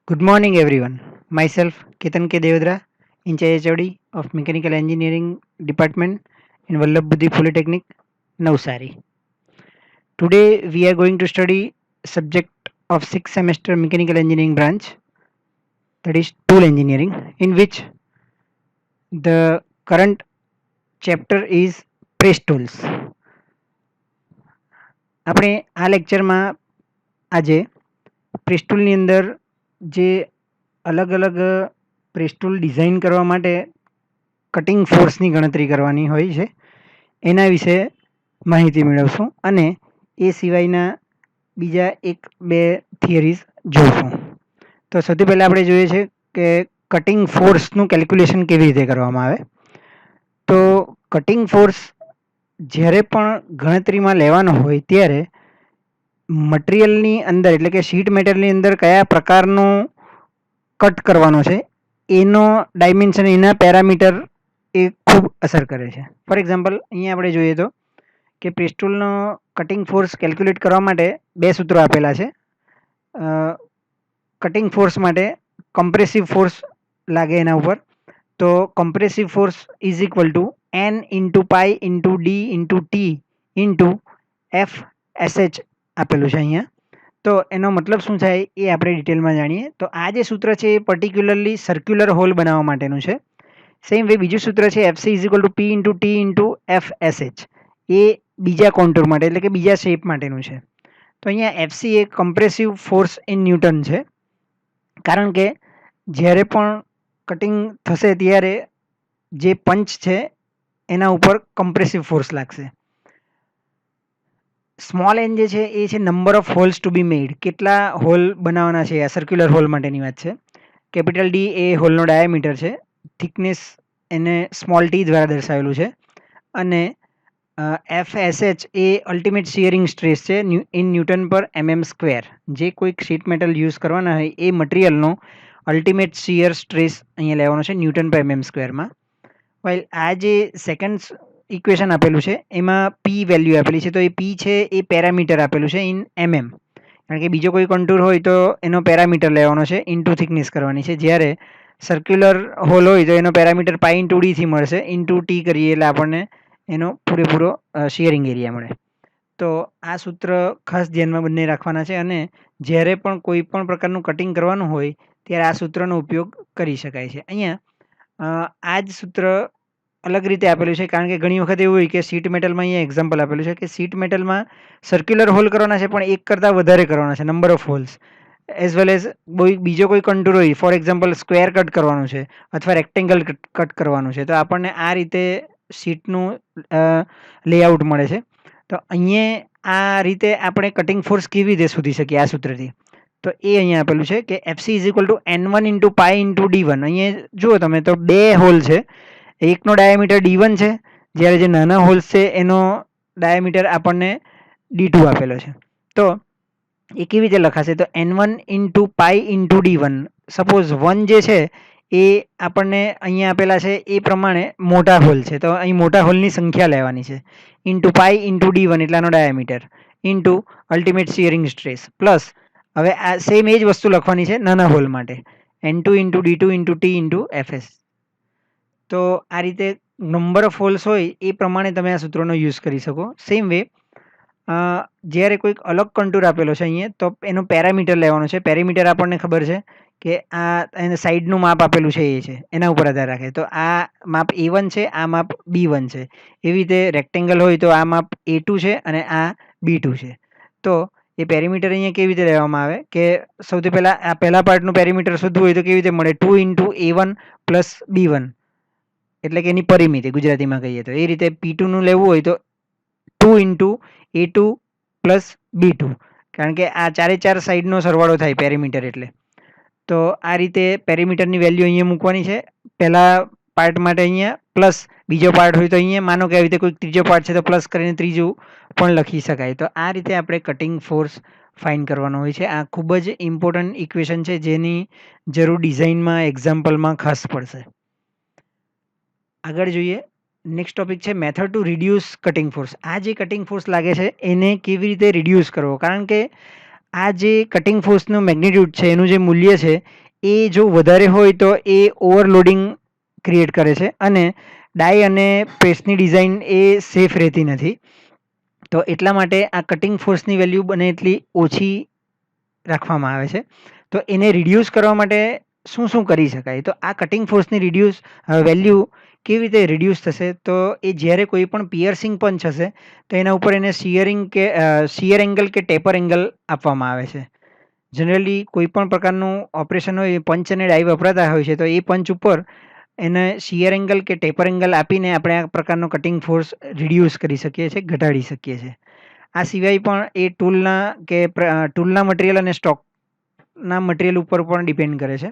Good morning, everyone. Myself, Ketan K. Devadra, in charge HOD of Mechanical Engineering Department in Vallabh Buddhi Polytechnic, Navsari. Today, we are going to study subject of sixth semester Mechanical Engineering branch, that is Tool Engineering, in which the current chapter is Press Tools. આપણે આ લેક્ચરમાં આજે press ટૂલની અંદર જે અલગ અલગ press tool design કરવા માટે કટિંગ ફોર્સની ગણતરી કરવાની હોય છે એના વિશે માહિતી મેળવશું અને એ સિવાયના બીજા એક બે થિયરીઝ જોઈશું. તો સૌથી પહેલાં આપણે જોઈએ છે કે કટિંગ ફોર્સનું કેલ્ક્યુલેશન કેવી રીતે કરવામાં આવે. તો કટિંગ ફોર્સ જ્યારે પણ ગણતરીમાં લેવાનો હોય ત્યારે મટીરિયલની અંદર એટલે કે શીટ મેટલની અંદર કયા પ્રકારનું કટ કરવાનો છે એનો ડાયમેન્શન એના પેરામીટર એ ખૂબ અસર કરે છે. ફોર એક્ઝામ્પલ અહીંયા આપણે જોઈએ તો કે પ્રેસ ટૂલનો કટિંગ ફોર્સ કેલ્ક્યુલેટ કરવા માટે બે સૂત્રો આપેલા છે. કટિંગ ફોર્સ માટે કમ્પ્રેસિવ ફોર્સ લાગે એના ઉપર, તો compressive force is equal to N into pi into D into T into F S H આપેલું છે અહીંયા. તો એનો મતલબ શું થાય એ આપણે ડિટેલમાં જાણીએ. તો આ જે સૂત્ર છે એ પર્ટિક્યુલરલી સર્ક્યુલર હોલ બનાવવા માટેનું છે. સેમ વે બીજું સૂત્ર છે FC is equal to P into T into F S H, એ બીજા કોન્ટુર માટે એટલે કે બીજા શેપ માટેનું છે. તો અહીંયા FC A compressive force in newton છે, કારણ કે જ્યારે પણ કટિંગ થશે ત્યારે જે પંચ છે એના ઉપર કમ્પ્રેસિવ ફોર્સ લાગશે. સ્મોલ એન જે છે એ છે નંબર ઓફ હોલ્સ ટુ બી મેડ, કેટલા હોલ બનાવવાના છે. આ સર્ક્યુલર હોલ માટેની વાત છે. કેપિટલ ડી એ હોલનો ડાયામીટર છે, થિકનેસ એને સ્મોલ ટી દ્વારા દર્શાવેલું છે, અને એફ એસ એચ એ અલ્ટિમેટ શિયરિંગ સ્ટ્રેસ છે ઇન ન્યૂટન પર એમએમ સ્ક્વેર. જે કોઈક શીટ મેટલ યુઝ કરવાના હોય એ મટીરિયલનો અલ્ટિમેટ શિયર સ્ટ્રેસ અહીંયા લેવાનો છે ન્યૂટન પર એમએમ સ્ક્વેરમાં. વાઇલ આ જે સેકન્ડ ઇક્વેશન આપેલું છે એમાં પી વેલ્યુ આપેલી છે, તો એ પી છે એ પેરામીટર આપેલું છે ઇન એમએમ, કારણ કે બીજો કોઈ કન્ટુર હોય તો એનો પેરામીટર લેવાનો છે ઇન્ટુ થિકનેસ કરવાની છે. જ્યારે સર્ક્યુલર હોલ હોય તો એનો પેરામીટર પાઈ ઇન્ટુ ડીથી મળશે, ઇન્ટુ ટી કરીએ એટલે આપણને એનો પૂરેપૂરો શિયરિંગ એરિયા મળે. તો આ સૂત્ર ખાસ ધ્યાનમાં બંને રાખવાના છે, અને જ્યારે પણ કોઈ પણ પ્રકારનું કટિંગ કરવાનું હોય ત્યારે આ સૂત્રનો ઉપયોગ કરી શકાય છે. અહીંયા આ જ સૂત્ર અલગ રીતે આપેલું છે, કારણ કે ઘણી વખત એવું હોય કે શીટ મેટલમાં અહીંયા એક્ઝામ્પલ આપેલું છે કે શીટ મેટલમાં સર્ક્યુલર હોલ કરવાના છે પણ એક કરતાં વધારે કરવાના છે, number of holes, as well as બીજો કોઈ કન્ટુર હોય, ફોર એક્ઝામ્પલ સ્ક્વેર કટ કરવાનું છે અથવા રેક્ટેંગલ કટ કરવાનું છે, તો આપણને આ રીતે શીટનું લેઆઉટ મળે છે. તો અહીંયા આ રીતે આપણે કટિંગ ફોર્સ કેવી રીતે શોધી શકીએ આ સૂત્રથી. તો એ અહીંયા આપેલું છે કે FC is equal to N one into pi into D one. અહીંયા જુઓ તમે તો બે હોલ છે, એકનો ડાયામીટર D1 છે, જ્યારે જે નાના હોલ્સ છે એનો ડાયામીટર આપણને D2 આપેલો છે. તો એ કેવી રીતે લખાશે, તો N1 into pi into D1. Suppose 1 જે છે એ આપણને અહીંયા આપેલા છે એ પ્રમાણે મોટા હોલ છે, તો અહીં મોટા હોલની સંખ્યા લેવાની છે, ઇન્ટુ પાઈ ઇન્ટુ D1 એટલાનો diameter into ultimate shearing stress, plus હવે આ સેમ એ જ વસ્તુ લખવાની છે નાના હોલ માટે, N2 into D2 into T into FS. તો આ રીતે નંબર ઓફ હોલ્સ હોય એ પ્રમાણે તમે આ સૂત્રોનો યુઝ કરી શકો. સેમ વે જ્યારે કોઈક અલગ કન્ટુર આપેલો છે અહીંયા, તો એનો પેરામીટર લેવાનો છે. પેરામીટર આપણને ખબર છે કે આ એને સાઈડનું માપ આપેલું છે એ છે, એના ઉપર આધાર રાખે. તો આ માપ A1 છે, આ માપ B1 છે. એવી રીતે રેક્ટેંગલ હોય તો આ માપ A2 છે અને આ B2 છે. તો એ પેરીમીટર અહીંયા કેવી રીતે લેવામાં આવે કે સૌથી પહેલાં આ પહેલા પાર્ટનું પેરીમીટર શોધવું હોય તો કેવી રીતે મળે, 2 ઇન્ટુ A1 પ્લસ B1, એટલે કે એની પરિમિતિ ગુજરાતીમાં કહીએ તો. એ રીતે P2નું લેવું હોય તો 2 ઇન્ટુ A2 પ્લસ B2, કારણ કે આ ચારે ચાર સાઈડનો સરવાળો થાય પેરીમીટર એટલે. તો આ રીતે પેરીમીટરની વેલ્યુ અહીંયા મૂકવાની છે પહેલા પાર્ટ માટે અહીંયા, પ્લસ બીજો પાર્ટ હોય તો અહીંયા માનો કે આવી રીતે કોઈ ત્રીજો પાર્ટ છે તો પ્લસ કરીને ત્રીજું પણ લખી શકાય. તો આ રીતે આપણે કટિંગ ફોર્સ ફાઇન કરવાનો હોય છે. આ ખૂબ જ ઇમ્પોર્ટન્ટ ઇક્વેશન છે જેની જરૂર ડિઝાઇનમાં એક્ઝામ્પલમાં ખાસ પડશે. આગળ જોઈએ, નેક્સ્ટ ટોપિક છે method to reduce cutting force. આ જે કટિંગ ફોર્સ લાગે છે એને કેવી રીતે રિડ્યુસ કરવો, કારણ કે આ જે કટિંગ ફોર્સનું મેગ્નિટ્યુડ છે એનું જે મૂલ્ય છે એ જો વધારે હોય તો એ ઓવરલોડિંગ ક્રિએટ કરે છે અને ડાય અને પેસ્ટની ડિઝાઇન એ સેફ રહેતી નથી. તો એટલા માટે આ કટિંગ ફોર્સની વેલ્યુ બને એટલી ઓછી રાખવામાં આવે છે. તો એને રિડ્યુસ કરવા માટે શું શું કરી શકાય? તો આ કટિંગ ફોર્સની વેલ્યુ કેવી રીતે રિડ્યુસ થશે? તો એ જ્યારે કોઈ પણ પિયર્સિંગ પંચ હશે તો એના ઉપર એને શિયર એંગલ કે ટેપર એંગલ આપવામાં આવે છે. જનરલી કોઈ પણ પ્રકારનું ઓપરેશન હોય એ પંચ અને ડાઈ વપરાતા હોય છે, તો એ પંચ ઉપર એને શિયર એંગલ કે ટેપર એંગલ આપીને આપણે આ પ્રકારનો કટિંગ ફોર્સ રિડ્યુસ કરી શકીએ છીએ, ઘટાડી શકીએ છીએ. આ સિવાય પણ એ ટૂલના મટીરિયલ અને સ્ટોકના મટીરિયલ ઉપર પણ ડિપેન્ડ કરે છે.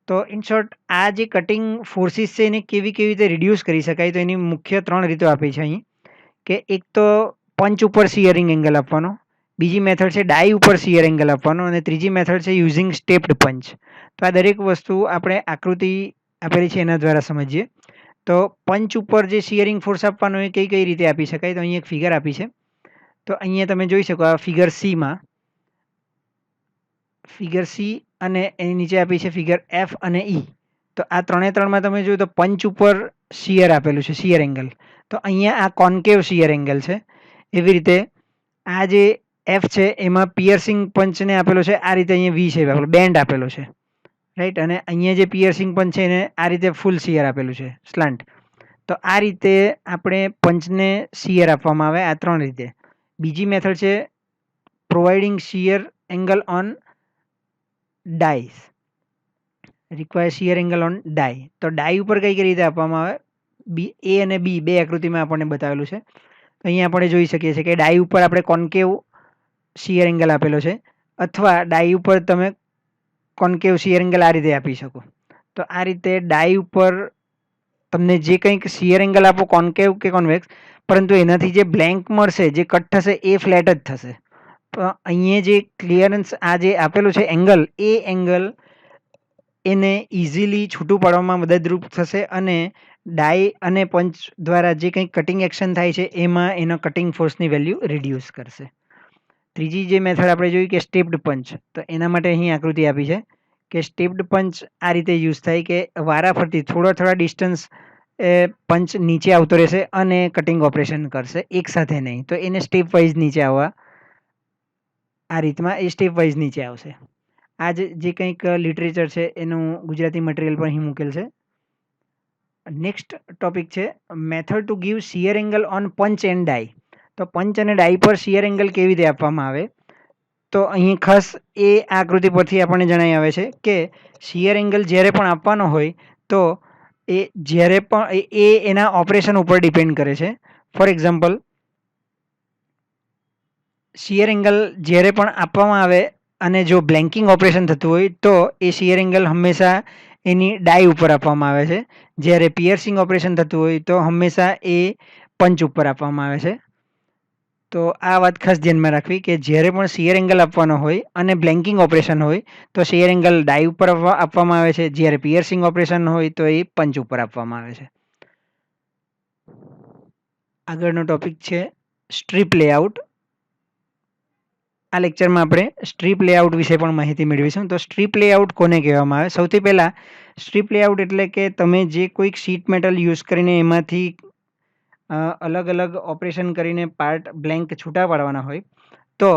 તો ઇન શોર્ટ આ જે કટિંગ ફોર્સિસ છે એને કેવી રીતે રિડ્યુસ કરી શકાય? તો એની મુખ્ય 3 રીતો આપી છે અહીં, કે એક તો પંચ ઉપર શિયરિંગ એંગલ આપવાનો, બીજી મેથડ છે ડાઈ ઉપર શિયર એંગલ આપવાનો અને ત્રીજી મેથડ છે યુઝિંગ સ્ટેપ્ડ પંચ. તો આ દરેક વસ્તુ આપણે આકૃતિ આપેલી છે એના દ્વારા સમજીએ. તો પંચ ઉપર જે શિયરિંગ ફોર્સ આપવાનો એ કઈ રીતે આપી શકાય? તો અહીં એક ફિગર આપી છે. તો અહીંયા તમે જોઈ શકો આ ફિગર સી અને એની નીચે આપી છે ફિગર એફ અને ઈ. તો આ ત્રણમાં તમે જોયું તો પંચ ઉપર શિયર આપેલું છે, શિયર એંગલ. તો અહીંયા આ કોન્કેવ શિયર એંગલ છે. એવી રીતે આ જે એફ છે એમાં પિયર્સિંગ પંચને આપેલો છે આ રીતે, અહીંયા વી શેપ આપેલો, બેન્ડ આપેલો છે, રાઈટ. અને અહીંયા જે પિયર્સિંગ પંચ છે એને આ રીતે ફૂલ શિયર આપેલું છે, સ્લાન્ટ. તો આ રીતે આપણે પંચને શિયર આપવામાં આવે આ 3 રીતે. બીજી મેથડ છે providing shear angle on dies, require shear angle on die. તો ડાઈ ઉપર કઈ રીતે આપવામાં આવે? એ અને બી બે આકૃતિમાં આપણને બતાવેલું છે. અહીંયા આપણે જોઈ શકીએ છીએ કે ડાઈ ઉપર આપણે કોન્કેવ શિયર એંગલ આપેલો છે, અથવા ડાઈ ઉપર તમે કોન્કેવ શિયર એંગલ આ રીતે આપી શકો. તો આ રીતે ડાઈ ઉપર તમને જે કંઈક શિયર એંગલ આપો, કોન્કેવ કે કોન્વેક્સ, પરંતુ એનાથી જે બ્લેન્ક મળશે, જે કટ થશે એ ફ્લેટ જ થશે. તો અહીંયા જે ક્લિયરન્સ આ જે આપેલું છે એંગલ, એ એંગલ એને ઇઝીલી છૂટું પાડવામાં મદદરૂપ થશે અને ડાઈ અને પંચ દ્વારા જે કંઈક કટિંગ એક્શન થાય છે એમાં એનો કટિંગ ફોર્સની વેલ્યુ રિડ્યુસ કરશે. ત્રીજી જે મેથડ આપણે જોઈ કે સ્ટેપ્ડ પંચ, તો એના માટે અહીં આકૃતિ આપી છે કે સ્ટેપ્ડ પંચ આ રીતે યુઝ થાય કે વારાફરતી થોડા ડિસ્ટન્સ પંચ નીચે આવતો રહેશે અને કટિંગ ઓપરેશન કરશે, એક સાથે નહીં. તો એને સ્ટેપ વાઇઝ નીચે આવવા, આ રીતમાં એ સ્ટેપ વાઇઝ નીચે આવશે. આ જે કંઈક લિટરેચર છે એનું ગુજરાતી મટીરિયલ પણ અહીં મૂકેલ છે. નેક્સ્ટ ટોપિક છે method to give shear angle on punch and die. તો પંચ અને ડાઈ પર શિયર એંગલ કેવી રીતે આપવામાં આવે? તો અહીં ખાસ એ આકૃતિ પરથી આપણને જણાઈ આવે છે કે શિયર એંગલ જ્યારે પણ આપવાનો હોય તો એ જ્યારે પણ એ એના ઓપરેશન ઉપર ડિપેન્ડ કરે છે. ફોર એક્ઝામ્પલ, શિયર એંગલ જ્યારે પણ આપવામાં આવે અને જો બ્લેન્કિંગ ઓપરેશન થતું હોય તો એ શિયર એંગલ હંમેશા એની ડાઈ ઉપર આપવામાં આવે છે. જ્યારે પિયર્સિંગ ઓપરેશન થતું હોય તો હંમેશા એ પંચ ઉપર આપવામાં આવે છે. તો આ વાત ખાસ ધ્યાનમાં રાખવી કે જ્યારે પણ શિયર એંગલ આપવાનો હોય અને બ્લેન્કિંગ ઓપરેશન હોય તો શિયર એંગલ ડાઈ ઉપર આપવામાં આવે છે, જ્યારે પિયર્સિંગ ઓપરેશન હોય તો એ પંચ ઉપર આપવામાં આવે છે. આગળનો ટોપિક છે સ્ટ્રીપ લેઆઉટ. આ લેક્ચરમાં આપણે સ્ટ્રીપ લેઆઉટ વિશે પણ માહિતી મેળવીશું. તો સ્ટ્રીપ લેઆઉટ કોને કહેવામાં આવે? સૌથી પહેલાં સ્ટ્રીપ લેઆઉટ એટલે કે તમે જે કોઈક શીટ મેટલ યુઝ કરીને એમાંથી અલગ ઓપરેશન કરીને પાર્ટ બ્લેન્ક છૂટા પાડવાના હોય તો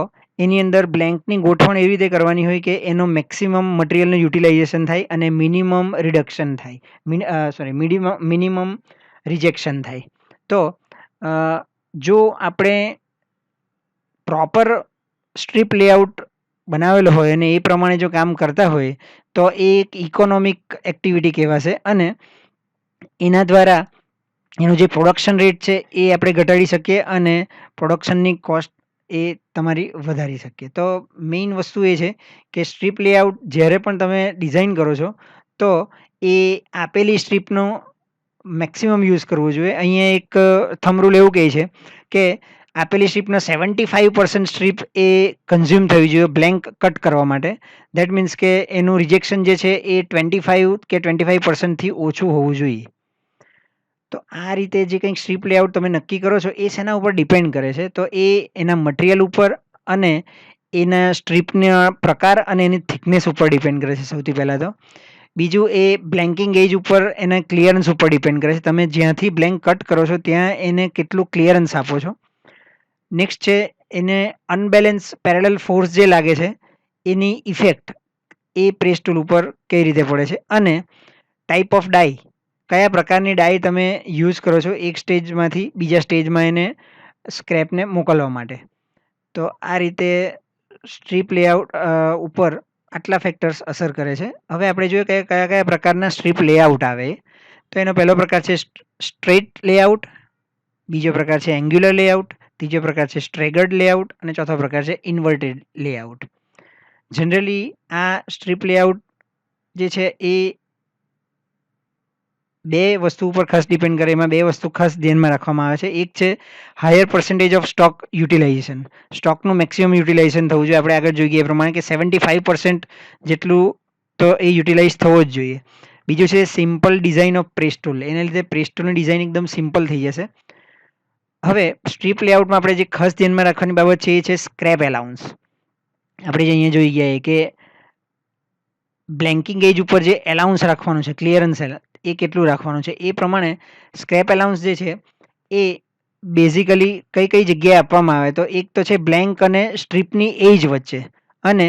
એની અંદર બ્લેન્કની ગોઠવણ એવી રીતે કરવાની હોય કે એનો મેક્સિમમ મટીરિયલનું યુટિલાઇઝેશન થાય અને મિનિમમ રિડક્શન થાય, મિનિમમ રિજેક્શન થાય. તો જો આપણે પ્રોપર સ્ટ્રીપ લેઆઉટ બનાવેલો હોય અને એ પ્રમાણે જો કામ કરતા હોય તો એ એક ઇકોનોમિક એક્ટિવિટી કહેવાશે અને એના દ્વારા એનું જે પ્રોડક્શન રેટ છે એ આપણે ઘટાડી શકીએ અને પ્રોડક્શનની કોસ્ટ એ તમારી વધારી શકીએ. તો મેઇન વસ્તુ એ છે કે સ્ટ્રીપ લેઆઉટ જ્યારે પણ તમે ડિઝાઇન કરો છો તો એ આપેલી સ્ટ્રીપનો મેક્સિમમ યુઝ કરવો જોઈએ. અહીંયા એક થંબ રૂલ એવું કહે છે કે આપેલી સ્ટ્રીપનો 75% સ્ટ્રીપ એ કન્ઝ્યુમ થવી જોઈએ બ્લેન્ક કટ કરવા માટે. દેટ મીન્સ કે એનું રિજેક્શન જે છે એ 25% ઓછું હોવું જોઈએ. તો આ રીતે જે કંઈક સ્ટ્રીપ લેઆઉટ તમે નક્કી કરો છો એ શેના ઉપર ડિપેન્ડ કરે છે? તો એ એના મટીરિયલ ઉપર અને એના સ્ટ્રીપના પ્રકાર અને એની થિકનેસ ઉપર ડિપેન્ડ કરે છે સૌથી પહેલાં તો. બીજું એ બ્લેન્કિંગ એજ ઉપર એના ક્લિયરન્સ ઉપર ડિપેન્ડ કરે છે. તમે જ્યાંથી બ્લેન્ક કટ કરો છો ત્યાં એને કેટલું ક્લિયરન્સ આપો છો. નેક્સ્ટ છે એને અનબેલેન્સ પેરેલલ ફોર્સ જે લાગે છે એની ઇફેક્ટ એ પ્રેસ ટૂલ ઉપર કઈ રીતે પડે છે. અને ટાઈપ ઓફ ડાઈ, કયા પ્રકારની ડાઈ તમે યુઝ કરો છો એક સ્ટેજમાંથી બીજા સ્ટેજમાં એને સ્ક્રેપને મોકલવા માટે. તો આ રીતે સ્ટ્રીપ લેઆઉટ ઉપર આટલા ફેક્ટર્સ અસર કરે છે. હવે આપણે જોઈએ કે કયા કયા પ્રકારના સ્ટ્રીપ લેઆઉટ આવે. તો એનો પહેલો પ્રકાર છે સ્ટ્રેટ લેઆઉટ, બીજો પ્રકાર છે એંગ્યુલર લેઆઉટ, ત્રીજો પ્રકાર છે સ્ટ્રેગર્ડ લેઆઉટ અને ચોથો પ્રકાર છે ઇન્વર્ટેડ લેઆઉટ. જનરલી આ સ્ટ્રીપ લેઆઉટ જે છે એ બે વસ્તુ ઉપર ખાસ ડિપેન્ડ કરે. એમાં બે વસ્તુ ખાસ ધ્યાનમાં રાખવામાં આવે છે. એક છે higher percentage of stock utilization. સ્ટોકનું મેક્સિમમ યુટિલાઇઝેશન થવું જોઈએ. આપણે આગળ જોઈએ એ પ્રમાણે કે 75% જેટલું તો એ યુટિલાઇઝ થવો જ જોઈએ. બીજું છે simple design of press tool. એના લીધે પ્રેસ ટૂલની ડિઝાઇન એકદમ સિમ્પલ થઈ જશે. હવે સ્ટ્રીપ લેઆઉટમાં આપણે જે ખાસ ધ્યાનમાં રાખવાની બાબત છે એ છે સ્ક્રેપ એલાઉન્સ. આપણે જે અહીંયા જોઈ ગયા કે બ્લેન્કિંગ એજ ઉપર જે એલાઉન્સ રાખવાનું છે, ક્લિયરન્સ એ કેટલું રાખવાનું છે, એ પ્રમાણે સ્ક્રેપ એલાઉન્સ જે છે એ બેઝિકલી કઈ કઈ જગ્યાએ આપવામાં આવે. તો એક તો છે બ્લેન્ક અને સ્ટ્રીપની એજ વચ્ચે, અને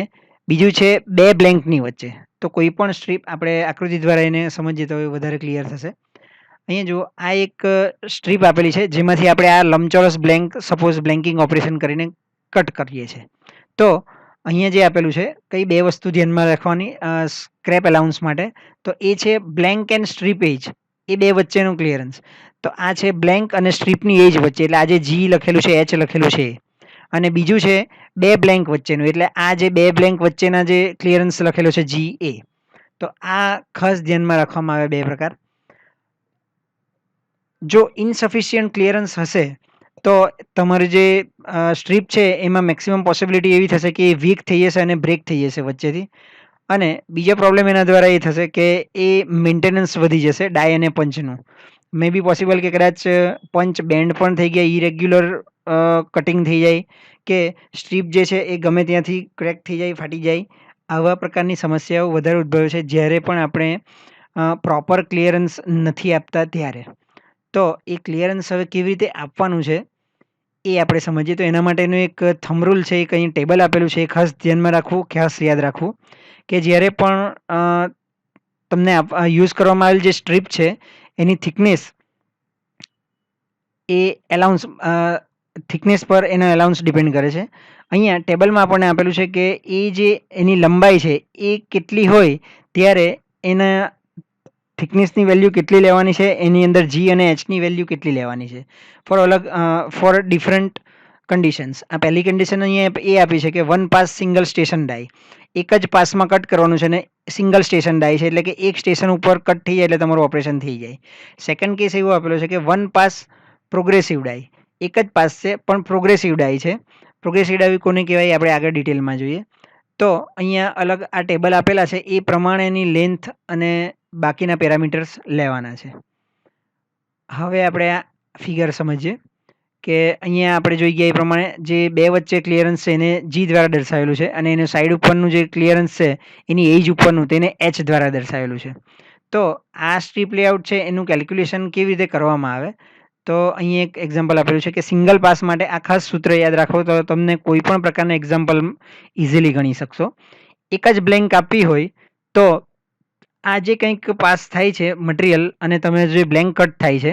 બીજું છે બે બ્લેન્કની વચ્ચે. તો કોઈ પણ સ્ટ્રીપ આપણે આકૃતિ દ્વારા એને સમજીએ તો વધારે ક્લિયર થશે. અહીંયા જો આ એક સ્ટ્રીપ આપેલી છે જેમાંથી આપણે આ લંબચોરસ બ્લેન્ક સપોઝ બ્લેન્કિંગ ઓપરેશન કરીને કટ કરીએ છીએ. તો અહીંયા જે આપેલું છે કઈ બે વસ્તુ ધ્યાનમાં રાખવાની સ્ક્રેપ એલાઉન્સ માટે. તો એ છે બ્લેન્ક એન્ડ સ્ટ્રીપ એજ, એ બે વચ્ચેનું ક્લિયરન્સ. તો આ છે બ્લેન્ક અને સ્ટ્રીપની એજ વચ્ચે, એટલે આ જે જી લખેલું છે, એચ લખેલું છે. અને બીજું છે બે બ્લેન્ક વચ્ચેનું, એટલે આ જે બે બ્લેન્ક વચ્ચેના જે ક્લિયરન્સ લખેલો છે જી એ. તો આ ખાસ ધ્યાનમાં રાખવામાં આવે બે પ્રકાર. જો ઇનસફિશિયન્ટ ક્લિયરન્સ હશે તો તમારી જે સ્ટ્રીપ છે એમાં મેક્સિમમ પોસિબિલિટી એવી થશે કે એ વીક થઈ જશે અને બ્રેક થઈ જશે વચ્ચેથી. અને બીજો પ્રોબ્લેમ એના દ્વારા એ થશે કે એ મેન્ટેનન્સ વધી જશે ડાય અને પંચનું. મે બી પોસિબલ કે કદાચ પંચ બેન્ડ પણ થઈ ગયા, ઇરેગ્યુલર કટિંગ થઈ જાય, કે સ્ટ્રીપ જે છે એ ગમે ત્યાંથી ક્રેક થઈ જાય, ફાટી જાય. આવા પ્રકારની સમસ્યાઓ વધારે ઉદ્ભવે છે જ્યારે પણ આપણે પ્રોપર ક્લિયરન્સ નથી આપતા ત્યારે. તો એ ક્લિયરન્સ હવે કેવી રીતે આપવાનું છે એ આપણે સમજીએ. તો એના માટેનું એક થંબ રૂલ છે, એક અહીં ટેબલ આપેલું છે, એ ખાસ ધ્યાનમાં રાખવું, ખાસ યાદ રાખવું કે જ્યારે પણ તમને યુઝ કરવામાં આવેલ જે સ્ટ્રીપ છે એની થિકનેસ એ એલાઉન્સ થિકનેસ પર એનો એલાઉન્સ ડિપેન્ડ કરે છે. અહીંયા ટેબલમાં આપણને આપેલું છે કે એ જે એની લંબાઈ છે એ કેટલી હોય ત્યારે એના થિકનેસની વેલ્યુ કેટલી લેવાની છે, એની અંદર જી અને એચની વેલ્યુ કેટલી લેવાની છે ફોર ડિફરન્ટ કન્ડિશન્સ. આ પહેલી કન્ડિશન અહીંયા એ આપી છે કે 1 પાસ સિંગલ સ્ટેશન ડાય, એક જ પાસમાં કટ કરવાનું છે ને સિંગલ સ્ટેશન ડાય છે, એટલે કે એક સ્ટેશન ઉપર કટ થઈ જાય એટલે તમારું ઓપરેશન થઈ જાય. સેકન્ડ કેસ એવો આપેલો છે કે 1 પાસ પ્રોગ્રેસિવ ડાય, એક જ પાસ છે પણ પ્રોગ્રેસિવ ડાય છે. પ્રોગ્રેસિવ ડાય કોને કહેવાય આપણે આગળ ડિટેલમાં જોઈએ. તો અહીંયા અલગ આ ટેબલ આપેલા છે એ પ્રમાણેની લેન્થ અને બાકીના પેરામીટર્સ લેવાના છે. હવે આપણે આ ફિગર સમજીએ કે અહીંયા આપણે જોઈ ગયા એ પ્રમાણે જે બે વચ્ચે ક્લિયરન્સ છે એને જી દ્વારા દર્શાવેલું છે, અને એનું સાઈડ ઉપરનું જે ક્લિયરન્સ છે એની એજ ઉપરનું તેને એચ દ્વારા દર્શાવેલું છે. તો આ સ્ટ્રીપ લેઆઉટ છે એનું કેલ્ક્યુલેશન કેવી રીતે કરવામાં આવે. તો અહીં એક એક્ઝામ્પલ આપેલું છે કે સિંગલ પાસ માટે આ ખાસ સૂત્ર યાદ રાખો તો તમને કોઈ પણ પ્રકારના એક્ઝામ્પલ ઇઝીલી ગણી શકશો. એક જ બ્લેન્ક આપી હોય તો આ જે કંઈક પાસ થાય છે મટીરિયલ અને તમે જે બ્લેન્ક કટ થાય છે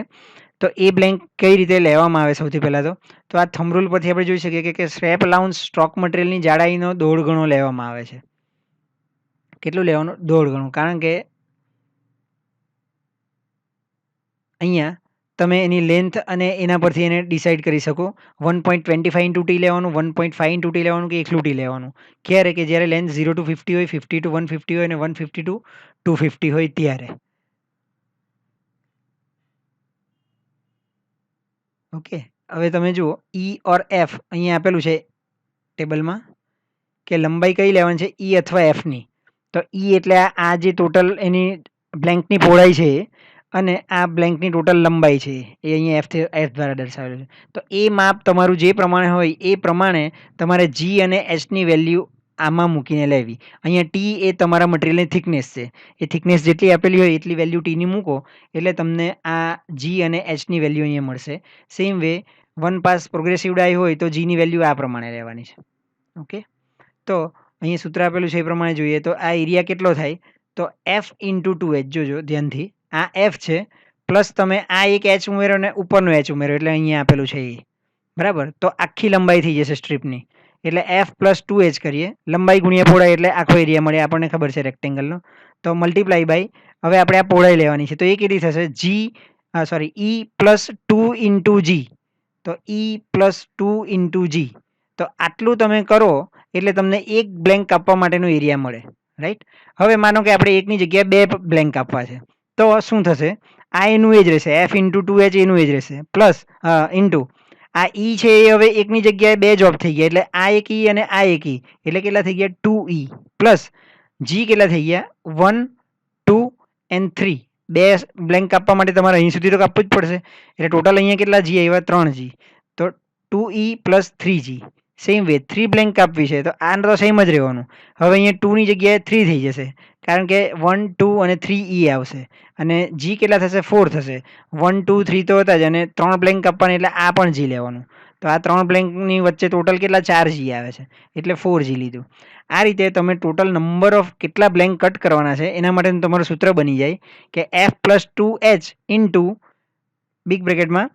તો એ બ્લેન્ક કઈ રીતે લેવામાં આવે. સૌથી પહેલાં તો આ થંબ રૂલ પરથી આપણે જોઈ શકીએ કે સ્ટ્રેપ અલાઉન્સ સ્ટોક મટીરિયલની જાડાઈનો 1.5 ગણો લેવામાં આવે છે. કેટલું લેવાનું? 1.5 ગણું. કારણ કે અહીંયા તમે એની લેન્થ અને એના પરથી એને ડિસાઇડ કરી શકો. 1.25 ઇન્ટુ ટી લેવાનું, 1.5 ઇન્ટુ ટી લેવાનું કે એકલું ટી લેવાનું. ક્યારે? કે જ્યારે લેન્થ 0 to 50 હોય, 50 to 150 હોય અને 150 to 250 હોય ત્યારે. ઓકે, હવે તમે જુઓ ઈ ઓર એફ અહીંયા આપેલું છે ટેબલમાં કે લંબાઈ કઈ લેવાની છે, ઈ અથવા એફની. તો ઈ એટલે આ જે ટોટલ એની બ્લેન્કની પહોળાઈ છે અને આ બ્લેન્કની ટોટલ લંબાઈ છે એ અહીંયા એફ દ્વારા દર્શાવેલું છે. તો એ માપ તમારું જે પ્રમાણે હોય એ પ્રમાણે તમારે જી અને એચની વેલ્યુ આમાં મૂકીને લેવી. અહીંયા ટી એ તમારા મટીરિયલની થિકનેસ છે. એ થિકનેસ જેટલી આપેલી હોય એટલી વેલ્યુ ટીની મૂકો એટલે તમને આ જી અને એચની વેલ્યુ અહીંયા મળશે. સેમ વે 1 પાસ પ્રોગ્રેસિવ ડાય હોય તો જીની વેલ્યુ આ પ્રમાણે રહેવાની છે. ઓકે, તો અહીંયા સૂત્ર આપેલું છે એ પ્રમાણે જોઈએ તો આ એરિયા કેટલો થાય તો એફ ઇન્ટુ 2h. જોજો ધ્યાનથી, આ એફ છે પ્લસ તમે આ એક એચ ઉમેરો ને ઉપરનો એચ ઉમેરો એટલે અહીંયા આપેલું છે એ, બરાબર. તો આખી લંબાઈ થઈ જશે સ્ટ્રીપની એટલે એફ પ્લસ 2h કરીએ, લંબાઈ ગુણ્યા પહોળાઈ એટલે આખો એરિયા મળે, આપણને ખબર છે રેક્ટેંગલનો. તો મલ્ટીપ્લાય બાય હવે આપણે આ પહોળાઈ લેવાની છે તો એ કેટલી થશે ઈ પ્લસ 2 ઇન્ટુ જી. તો ઈ પ્લસ 2 ઇન્ટુ જી. તો આટલું તમે કરો એટલે તમને એક બ્લેન્ક કાપવા માટેનો એરિયા મળે, રાઈટ. હવે માનો કે આપણે એકની જગ્યાએ બે બ્લેન્ક કાપવા છે તો શું થશે, આ એનું એ જ રહેશે, એફ ઇન્ટુ 2h એનું એ જ રહેશે, પ્લસ ઇન્ટુ આ ઈ છે એ હવે એકની જગ્યાએ બે જોબ થઈ ગયા એટલે આ એક ઈ અને આ એક ઈ એટલે કેટલા થઈ ગયા 2e પ્લસ જી કેટલા થઈ ગયા 1 2 એન્ડ 3. બે બ્લેન્ક કાપવા માટે તમારે અહીં સુધી તો કાપવું જ પડશે એટલે ટોટલ અહીંયા કેટલા જી આવ્યા 3g. તો 2e plus 3g. Same way 3 blank કાપવી છે તો આ તો સેમ જ રહેવાનું. હવે અહીંયા 2ની જગ્યાએ 3 થઈ જશે કારણ કે 1 2 અને 3e આવશે અને જી કેટલા થશે 4 થશે. 1 2 3 તો હતા જ અને 3 બ્લેન્ક કાપવાના એટલે આ પણ જી લેવાનું. તો આ 3 બ્લેન્કની વચ્ચે ટોટલ કેટલા 4g આવે છે એટલે 4g લીધું. આ રીતે તમે ટોટલ નંબર ઓફ કેટલા બ્લેન્ક કટ કરવાના છે એના માટેનું તમારું સૂત્ર બની જાય કે F plus 2h into big બ્રેકેટમાં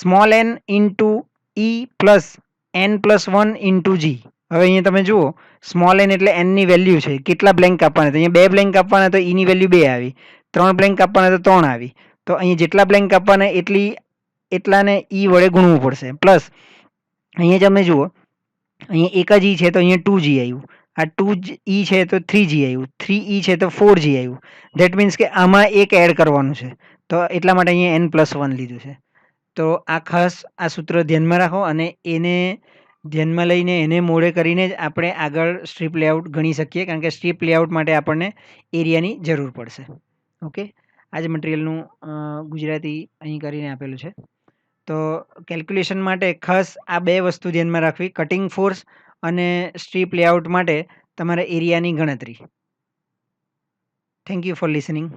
small N into E plus n plus 1 into G. હવે અહીંયા તમે જુઓ સ્મોલ એન એટલે એનની વેલ્યુ છે, કેટલા બ્લેન્ક આપવાના, તો અહીંયા બે બ્લેન્ક આપવાના તો ઈની વેલ્યુ 2 આવી, 3 બ્લેન્ક આપવાના તો 3 આવી. તો અહીંયા જેટલા બ્લેન્ક આપવાના એટલાને ઈ વડે ગુણવું પડશે. પ્લસ અહીંયા તમે જુઓ અહીંયા એક જ ઈ છે તો અહીંયા 2g આવ્યું, આ 2e છે તો 3g આવ્યું, 3e છે તો 4g આવ્યું. ધેટ મીન્સ કે આમાં એક એડ કરવાનું છે તો એટલા માટે અહીંયા n પ્લસ 1 લીધું છે. તો આ ખાસ આ સૂત્ર ધ્યાનમાં રાખો અને એને ધ્યાનમાં લઈને એને મોડે કરીને જ આપણે આગળ સ્ટ્રીપ લેઆઉટ ગણી શકીએ કારણ કે સ્ટ્રીપ લેઆઉટ માટે આપણને એરિયાની જરૂર પડશે. ઓકે, આ જ મટીરિયલનું ગુજરાતી અહીં કરીને આપેલું છે. તો કેલ્ક્યુલેશન માટે ખાસ આ બે વસ્તુ ધ્યાનમાં રાખવી, કટિંગ ફોર્સ અને સ્ટ્રીપ લેઆઉટ માટે તમારે એરિયાની ગણતરી. Thank you for listening.